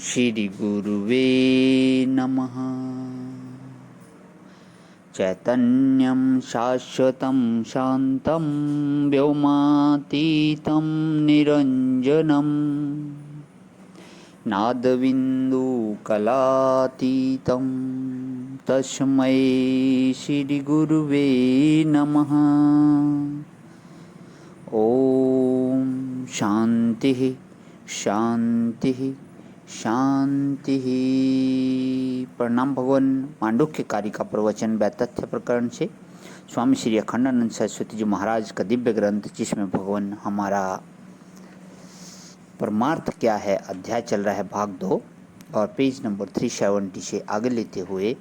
श्री गुरुवे नमः। चैतन्यं शाश्वतं शान्तं व्योमातीतं निरञ्जनं नादबिन्दुकलातीतं तस्मै श्रीगुरुवे नमः। ओम शांति शांति शांति। प्रणाम भगवान। मांडुक्य कार्य का प्रवचन वैतथ्य प्रकरण से स्वामी श्री अखंडानंद सरस्वती जी महाराज का दिव्य ग्रंथ, जिसमें भगवान हमारा परमार्थ क्या है अध्याय चल रहा है भाग 2 और पेज नंबर 370 से आगे लेते हुए,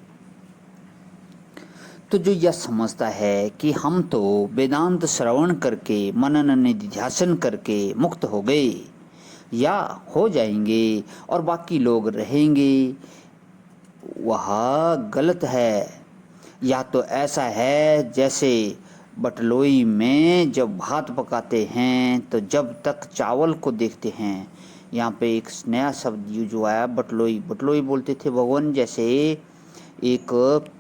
तो जो यह समझता है कि हम तो वेदांत श्रवण करके मनन निधिध्यासन करके मुक्त हो गए या हो जाएंगे और बाकी लोग रहेंगे, वह गलत है। या तो ऐसा है जैसे बटलोई में जब भात पकाते हैं तो जब तक चावल को देखते हैं, यहाँ पे एक नया शब्द यूज हुआ है बटलोई। बटलोई बोलते थे भगवान, जैसे एक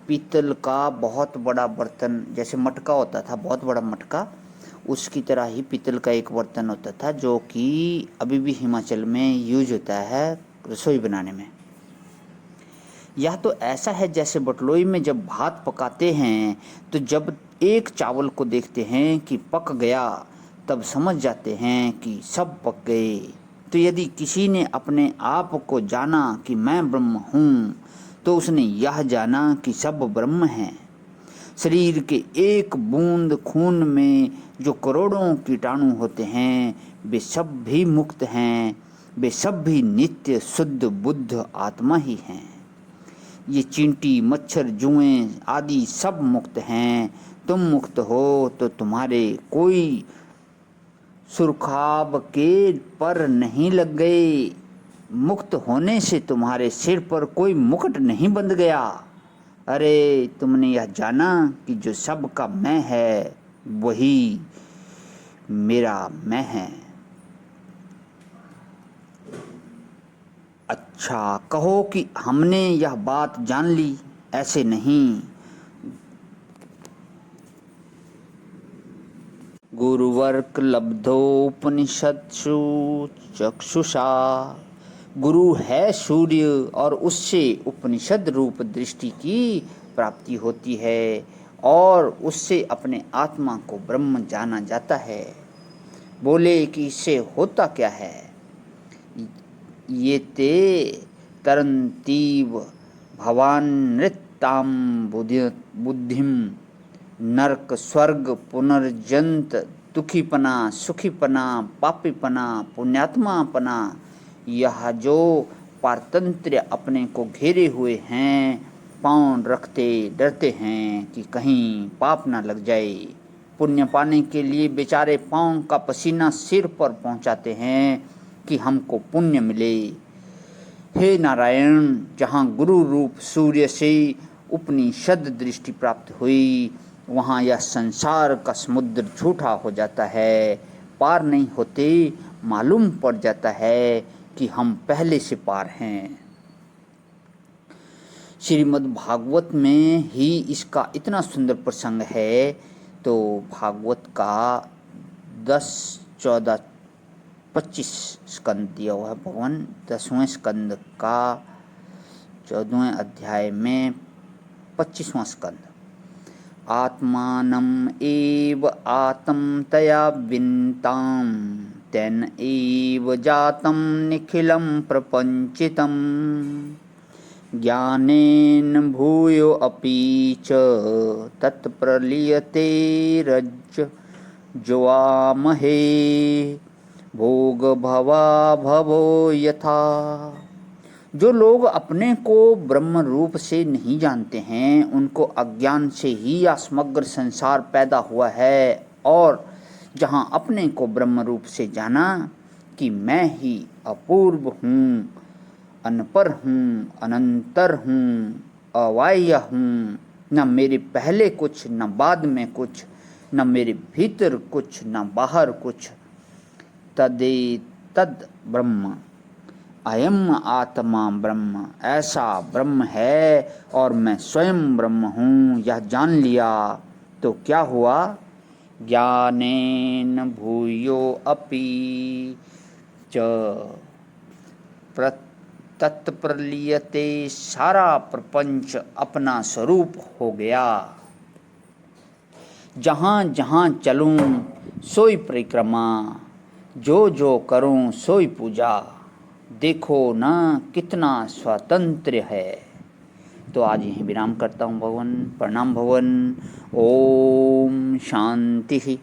पीतल का बहुत बड़ा बर्तन, जैसे मटका होता था बहुत बड़ा मटका, उसकी तरह ही पीतल का एक बर्तन होता था जो कि अभी भी हिमाचल में यूज होता है रसोई बनाने में। यह तो ऐसा है जैसे बटलोई में जब भात पकाते हैं तो जब एक चावल को देखते हैं कि पक गया तब समझ जाते हैं कि सब पक गए। तो यदि किसी ने अपने आप को जाना कि मैं ब्रह्म हूँ तो उसने यह जाना कि सब ब्रह्म है। शरीर के एक बूंद खून में जो करोड़ों कीटाणु होते हैं वे सब भी मुक्त हैं, वे सब भी नित्य शुद्ध बुद्ध आत्मा ही हैं। ये चींटी मच्छर जुएं आदि सब मुक्त हैं। तुम मुक्त हो तो तुम्हारे कोई सुरखाब के पर नहीं लग गए। मुक्त होने से तुम्हारे सिर पर कोई मुकुट नहीं बंध गया। अरे तुमने यह जाना कि जो सब का मैं है वही मेरा मैं है। अच्छा कहो कि हमने यह बात जान ली, ऐसे नहीं। गुरुवर्क लब्धोपनिषत्सु चक्षुषा। गुरु है सूर्य और उससे उपनिषद रूप दृष्टि की प्राप्ति होती है और उससे अपने आत्मा को ब्रह्म जाना जाता है। बोले कि इससे होता क्या है? ये ते तरंतीव भवान नृत्ताम बुद्धिम नरक स्वर्ग पुनर्जंत दुखीपना सुखीपना पापीपना पुण्यात्मापना। यह जो पारतंत्र अपने को घेरे हुए हैं, पांव रखते डरते हैं कि कहीं पाप ना लग जाए। पुण्य पाने के लिए बेचारे पांव का पसीना सिर पर पहुंचाते हैं कि हमको पुण्य मिले। हे नारायण, जहाँ गुरु रूप सूर्य से उपनिषद दृष्टि प्राप्त हुई वहाँ यह संसार का समुद्र झूठा हो जाता है। पार नहीं होते, मालूम पड़ जाता है कि हम पहले से पार हैं। श्रीमद् भागवत में ही इसका इतना सुंदर प्रसंग है। तो भागवत का 10, 14, 25 स्कंद दिया हुआ है भगवान। 10वें स्कंद का 14वें अध्याय में 25वां स्कंद। आत्मानम् एव आत्म तया विन्ताम तेन एव जातं निखिलं प्रपंचितं ज्ञानेन भूयो अपि च तत्प्रलीयते रज्ज्वामहे भोग भवा भवो यथा। जो लोग अपने को ब्रह्म रूप से नहीं जानते हैं उनको अज्ञान से ही यह समग्र संसार पैदा हुआ है। और जहाँ अपने को ब्रह्म रूप से जाना कि मैं ही अपूर्व हूँ, अनपर हूँ, अनंतर हूँ, अवाह्य हूँ, न मेरे पहले कुछ न बाद में कुछ, न मेरे भीतर कुछ न बाहर कुछ, तदे तद ब्रह्म अयम आत्मा ब्रह्म, ऐसा ब्रह्म है और मैं स्वयं ब्रह्म हूँ, यह जान लिया तो क्या हुआ? ज्ञानेन भूयो अपि च तत्प्रलीयते, सारा प्रपंच अपना स्वरूप हो गया। जहाँ जहाँ चलूँ सोई परिक्रमा, जो जो करूँ सोई पूजा, देखो ना कितना स्वतंत्र है। तो आज यहीं विराम करता हूँ भगवान। प्रणाम भगवान। ओम शांति शांति।